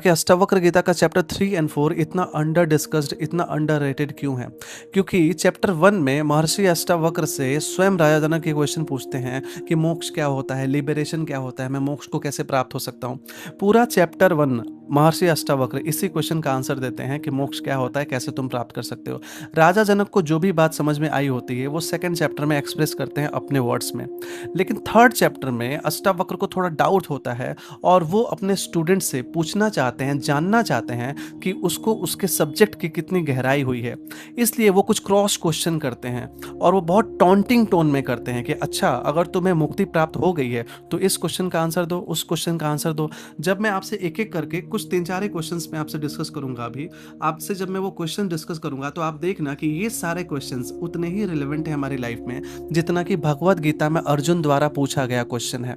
कि अष्टावक्र गीता का chapter 3 and 4 इतना अंडर डिस्कस्ड, इतना अंडररेटेड क्यों है? क्योंकि चैप्टर 1 में महर्षि अष्टावक्र से स्वयं राजा जनक ये क्वेश्चन पूछते हैं कि मोक्ष क्या होता है, लिबरेशन क्या होता है, मैं मोक्ष को कैसे प्राप्त हो सकता हूँ। पूरा चैप्टर 1 महर्षि अष्टावक्र इसी क्वेश्चन का आंसर देते हैं कि मोक्ष क्या होता है, कैसे तुम प्राप्त कर सकते हो। राजा जनक को जो भी बात समझ में आई होती है वो सेकंड चैप्टर में एक्सप्रेस करते हैं अपने वर्ड्स में, लेकिन थर्ड चैप्टर में अष्टावक्र को थोड़ा डाउट होता है और वो अपने स्टूडेंट से पूछना चाहते हैं, जानना चाहते हैं कि उसको उसके सब्जेक्ट की कितनी गहराई हुई है। इसलिए वो कुछ क्रॉस क्वेश्चन करते हैं और वो बहुत टॉन्टिंग टोन में करते हैं कि अच्छा, अगर तुम्हें मुक्ति प्राप्त हो गई है तो इस क्वेश्चन का आंसर दो, उस क्वेश्चन का आंसर दो। जब मैं आपसे एक एक करके कुछ 3-4 क्वेश्चंस मैं आपसे डिस्कस करूंगा, अभी आपसे जब मैं वो क्वेश्चन डिस्कस करूंगा तो आप देखना कि ये सारे क्वेश्चंस उतने ही रिलेवेंट है हमारी लाइफ में जितना कि भगवत गीता में अर्जुन द्वारा पूछा गया क्वेश्चन है।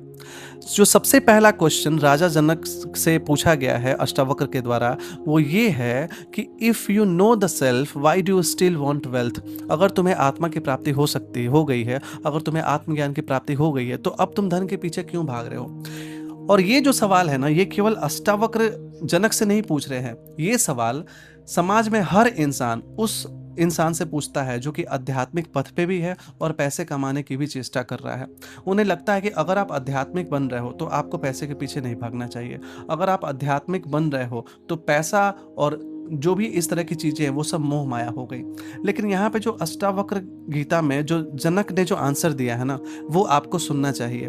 जो सबसे पहला क्वेश्चन राजा जनक से पूछा गया है अष्टावक्र के द्वारा, वो ये है कि if you know the self why do you still want wealth. अगर तुम्हें आत्मा की प्राप्ति हो गई है, अगर तुम्हें आत्मज्ञान की प्राप्ति हो गई है, तो अब तुम धन के पीछे क्यों भाग रहे हो? और ये जो सवाल है ना, ये केवल अष्टावक्र जनक से नहीं पूछ रहे हैं, ये सवाल समाज में हर इंसान उस इंसान से पूछता है जो कि आध्यात्मिक पथ पे भी है और पैसे कमाने की भी चेष्टा कर रहा है। उन्हें लगता है कि अगर आप आध्यात्मिक बन रहे हो तो आपको पैसे के पीछे नहीं भागना चाहिए। अगर आप आध्यात्मिक बन रहे हो तो पैसा और जो भी इस तरह की चीज़ें हैं वो सब मोह माया हो गई। लेकिन यहाँ पे जो अष्टावक्र गीता में जो जनक ने जो आंसर दिया है ना, वो आपको सुनना चाहिए।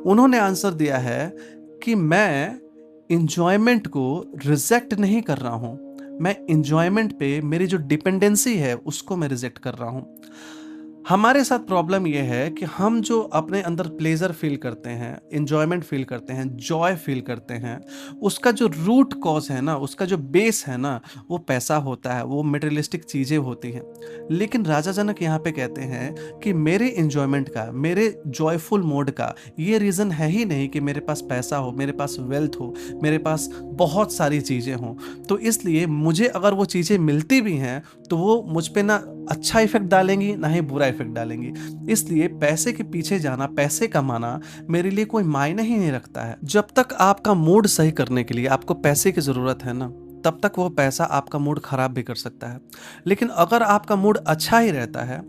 उन्होंने आंसर दिया है कि मैं इंजॉयमेंट को रिजेक्ट नहीं कर रहा हूँ, मैं इंजॉयमेंट पे मेरी जो डिपेंडेंसी है उसको मैं रिजेक्ट कर रहा हूँ। हमारे साथ प्रॉब्लम ये है कि हम जो अपने अंदर प्लेजर फील करते हैं, इंजॉयमेंट फील करते हैं, जॉय फील करते हैं, उसका जो रूट कॉज है ना, उसका जो बेस है ना, वो पैसा होता है, वो मटेरियलिस्टिक चीज़ें होती हैं। लेकिन राजा जनक यहाँ पे कहते हैं कि मेरे इंजॉयमेंट का, मेरे जॉयफुल मोड का ये रीज़न है ही नहीं कि मेरे पास पैसा हो, मेरे पास वेल्थ हो, मेरे पास बहुत सारी चीज़ें हों। तो इसलिए मुझे अगर वो चीज़ें मिलती भी हैं तो वो मुझ पे ना अच्छा इफेक्ट डालेंगी ना ही बुरा इफेक्ट डालेंगी। इसलिए पैसे के पीछे जाना, पैसे कमाना मेरे लिए कोई मायने ही नहीं रखता है। जब तक आपका मूड सही करने के लिए आपको पैसे की ज़रूरत है ना, तब तक वो पैसा आपका मूड खराब भी कर सकता है। लेकिन अगर आपका मूड अच्छा ही रहता है,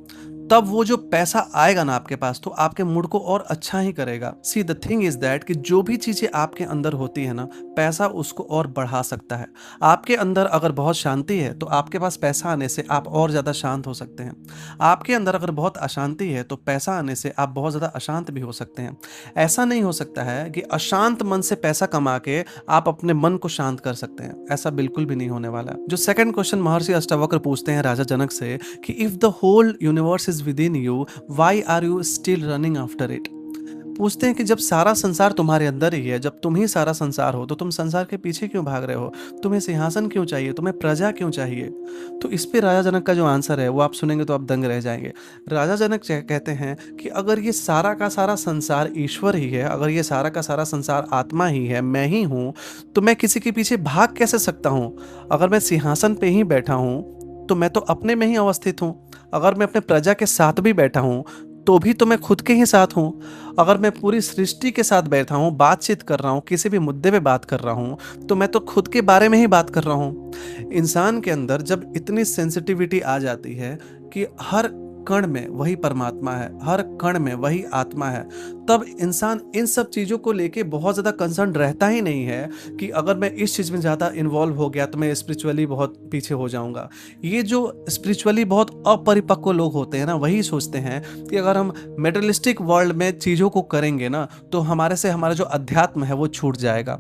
तब वो जो पैसा आएगा ना आपके पास तो आपके मूड को और अच्छा ही करेगा। See the thing is that कि जो भी चीज़ें आपके अंदर होती है ना, पैसा उसको और बढ़ा सकता है। आपके अंदर अगर बहुत शांति है तो आपके पास पैसा आने से आप और ज़्यादा शांत हो सकते हैं। आपके अंदर अगर बहुत अशांति है तो पैसा आने से आप बहुत ज़्यादा अशांत भी हो सकते हैं। ऐसा नहीं हो सकता है कि अशांत मन से पैसा कमा के आप अपने मन को शांत कर सकते हैं, ऐसा बिल्कुल भी नहीं होने वाला। जो सेकंड क्वेश्चन महर्षि अष्टावक्र पूछते हैं राजा जनक से कि if the whole universe is within you, why are you still running after it. पूछते हैं कि जब सारा संसार तुम्हारे अंदर ही है, जब तुम ही सारा संसार हो, तो तुम संसार के पीछे क्यों भाग रहे हो? तुम्हें सिंहासन क्यों चाहिए? तुम्हें प्रजा क्यों चाहिए? तो इस पे राजा जनक का जो आंसर है वो आप सुनेंगे तो आप दंग रह जाएंगे। राजा जनक कहते हैं कि अगर ये सारा का सारा संसार ईश्वर ही है, अगर ये सारा का सारा संसार आत्मा ही है, मैं ही हूँ, तो मैं किसी के पीछे भाग कैसे सकता हूँ? अगर मैं सिंहासन पे ही बैठा हूँ तो मैं तो अपने में ही अवस्थित हूँ। अगर मैं अपने प्रजा के साथ भी बैठा हूँ तो भी तो मैं खुद के ही साथ हूँ। अगर मैं पूरी सृष्टि के साथ बैठा हूँ, बातचीत कर रहा हूँ, किसी भी मुद्दे पे बात कर रहा हूँ, तो मैं तो खुद के बारे में ही बात कर रहा हूँ। इंसान के अंदर जब इतनी सेंसिटिविटी आ जाती है कि हर कण में वही परमात्मा है, हर कण में वही आत्मा है, तब इंसान इन सब चीज़ों को लेके बहुत ज़्यादा कंसर्न रहता ही नहीं है कि अगर मैं इस चीज़ में ज़्यादा इन्वॉल्व हो गया तो मैं स्पिरिचुअली बहुत पीछे हो जाऊंगा। ये जो स्पिरिचुअली बहुत अपरिपक्व लोग होते हैं ना, वही सोचते हैं कि अगर हम मेटेरियलिस्टिक वर्ल्ड में चीज़ों को करेंगे ना तो हमारे से हमारा जो अध्यात्म है वो छूट जाएगा।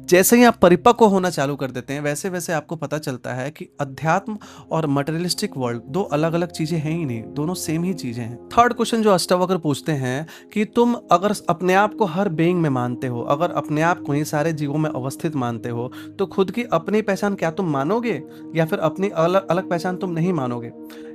जैसे ही आप परिपक्व होना चालू कर देते हैं वैसे वैसे आपको पता चलता है कि अध्यात्म और मटेरियलिस्टिक वर्ल्ड दो अलग अलग चीज़ें हैं ही नहीं, दोनों सेम ही चीज़ें हैं। थर्ड क्वेश्चन जो अष्टावक्र पूछते हैं कि तुम अगर अपने आप को हर बीइंग में मानते हो, अगर अपने आप को ही सारे जीवों में अवस्थित मानते हो, तो खुद की अपनी पहचान क्या तुम मानोगे या फिर अपनी अलग अलग पहचान तुम नहीं मानोगे?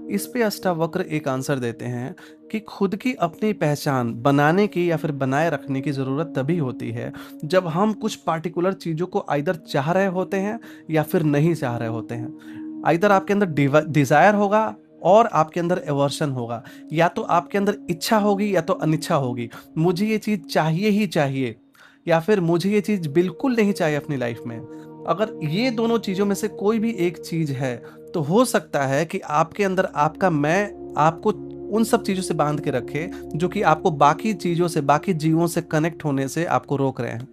इस पे अष्टावक्र एक आंसर देते हैं कि खुद की अपनी पहचान बनाने की या फिर बनाए रखने की ज़रूरत तभी होती है जब हम कुछ पार्टिकुलर चीज़ों को आइदर चाह रहे होते हैं या फिर नहीं चाह रहे होते हैं। आइदर आपके अंदर डिज़ायर होगा और आपके अंदर एवर्शन होगा, या तो आपके अंदर इच्छा होगी या तो अनिच्छा होगी। मुझे ये चीज़ चाहिए ही चाहिए या फिर मुझे ये चीज़ बिल्कुल नहीं चाहिए अपनी लाइफ में। अगर ये दोनों चीज़ों में से कोई भी एक चीज़ है, तो हो सकता है कि आपके अंदर आपका मैं आपको उन सब चीज़ों से बाँध के रखे, जो कि आपको बाकी चीज़ों से, बाकी जीवों से कनेक्ट होने से आपको रोक रहे हैं।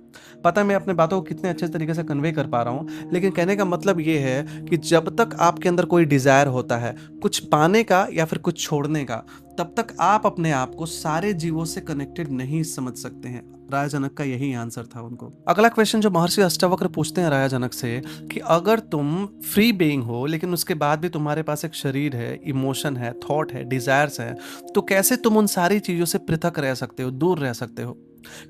पता है मैं अपनी बातों को कितने अच्छे तरीके से कन्वे कर पा रहा हूँ, लेकिन कहने का मतलब ये है कि जब तक आपके अंदर कोई डिज़ायर होता है, कुछ पाने का या फिर कुछ छोड़ने का, तब तक आप अपने आप को सारे जीवों से कनेक्टेड नहीं समझ सकते हैं। राजा जनक का यही आंसर था उनको। अगला क्वेश्चन जो महर्षि अष्टावक्र पूछते हैं राजा जनक से कि अगर तुम फ्री बीइंग हो लेकिन उसके बाद भी तुम्हारे पास एक शरीर है, इमोशन है, थॉट है, डिजायर्स है, तो कैसे तुम उन सारी चीजों से पृथक रह सकते हो, दूर रह सकते हो?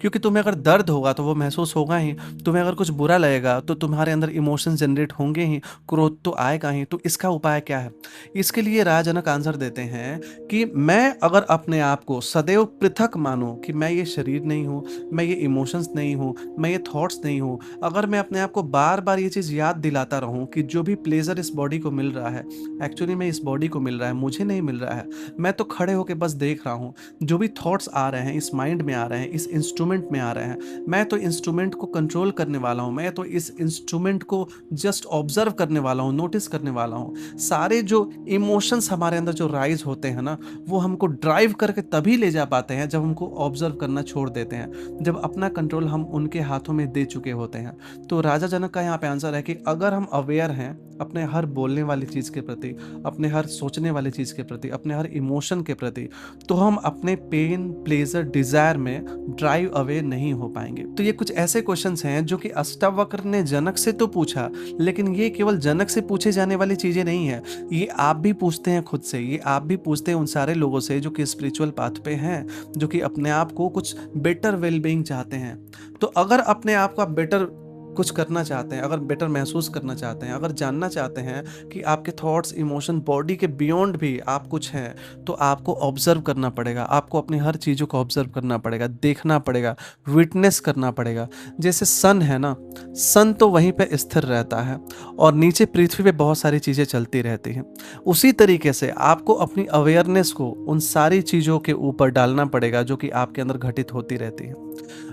क्योंकि तुम्हें अगर दर्द होगा तो वो महसूस होगा ही, तुम्हें अगर कुछ बुरा लगेगा तो तुम्हारे अंदर इमोशंस जनरेट होंगे ही, क्रोध तो आएगा ही। तो इसका उपाय क्या है? इसके लिए राजा जनक आंसर देते हैं कि मैं अगर अपने आप को सदैव पृथक मानूं कि मैं ये शरीर नहीं हूँ, मैं ये इमोशंस नहीं हूँ, मैं ये थॉट्स नहीं हूँ, अगर मैं अपने आप को बार बार ये चीज़ याद दिलाता रहूँ कि जो भी प्लेजर इस बॉडी को मिल रहा है, एक्चुअली में इस बॉडी को मिल रहा है, मुझे नहीं मिल रहा है, मैं तो खड़े होकर बस देख रहा हूँ, जो भी थॉट्स आ रहे हैं इस माइंड में आ रहे हैं, इस इंस्ट्रूमेंट में आ रहे हैं, मैं तो इंस्ट्रूमेंट को कंट्रोल करने वाला हूँ, मैं तो इस इंस्ट्रूमेंट को जस्ट ऑब्जर्व करने वाला हूँ, नोटिस करने वाला हूँ। सारे जो इमोशंस हमारे अंदर जो राइज होते हैं ना, वो हमको ड्राइव करके तभी ले जा पाते हैं जब हमको ऑब्जर्व करना छोड़ देते हैं, जब अपना कंट्रोल हम उनके हाथों में दे चुके होते हैं। तो राजा जनक का यहाँ पे आंसर है कि अगर हम अवेयर हैं अपने हर बोलने वाली चीज़ के प्रति, अपने हर सोचने वाली चीज़ के प्रति, अपने हर इमोशन के प्रति, तो हम अपने पेन, प्लेजर, डिजायर में ड्राइव अवे नहीं हो पाएंगे। तो ये कुछ ऐसे क्वेश्चंस हैं जो कि अष्टावक्र ने जनक से तो पूछा, लेकिन ये केवल जनक से पूछे जाने वाली चीजें नहीं है, ये आप भी पूछते हैं खुद से, ये आप भी पूछते हैं उन सारे लोगों से जो कि स्पिरिचुअल पाथ पे हैं, जो कि अपने आप को कुछ बेटर वेलबींग चाहते हैं। तो अगर अपने आप को आप बेटर कुछ करना चाहते हैं, अगर बेटर महसूस करना चाहते हैं, अगर जानना चाहते हैं कि आपके थॉट्स, इमोशन, बॉडी के बियॉन्ड भी आप कुछ हैं, तो आपको ऑब्जर्व करना पड़ेगा, आपको अपनी हर चीज़ों को ऑब्जर्व करना पड़ेगा, देखना पड़ेगा, विटनेस करना पड़ेगा। जैसे सन है ना, सन तो वहीं पे स्थिर रहता है और नीचे पृथ्वी पे बहुत सारी चीज़ें चलती रहती हैं। उसी तरीके से आपको अपनी अवेयरनेस को उन सारी चीज़ों के ऊपर डालना पड़ेगा जो कि आपके अंदर घटित होती रहती है।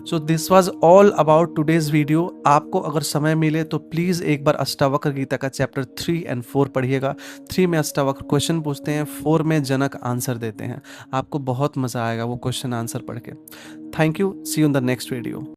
So this was all about today's video. आपको अगर समय मिले तो प्लीज़ एक बार अष्टावक्र गीता का चैप्टर 3 एंड 4 पढ़िएगा। 3 में अष्टावक्र क्वेश्चन पूछते हैं, 4 में जनक आंसर देते हैं। आपको बहुत मज़ा आएगा वो क्वेश्चन आंसर पढ़ के। Thank you, see you in the next video.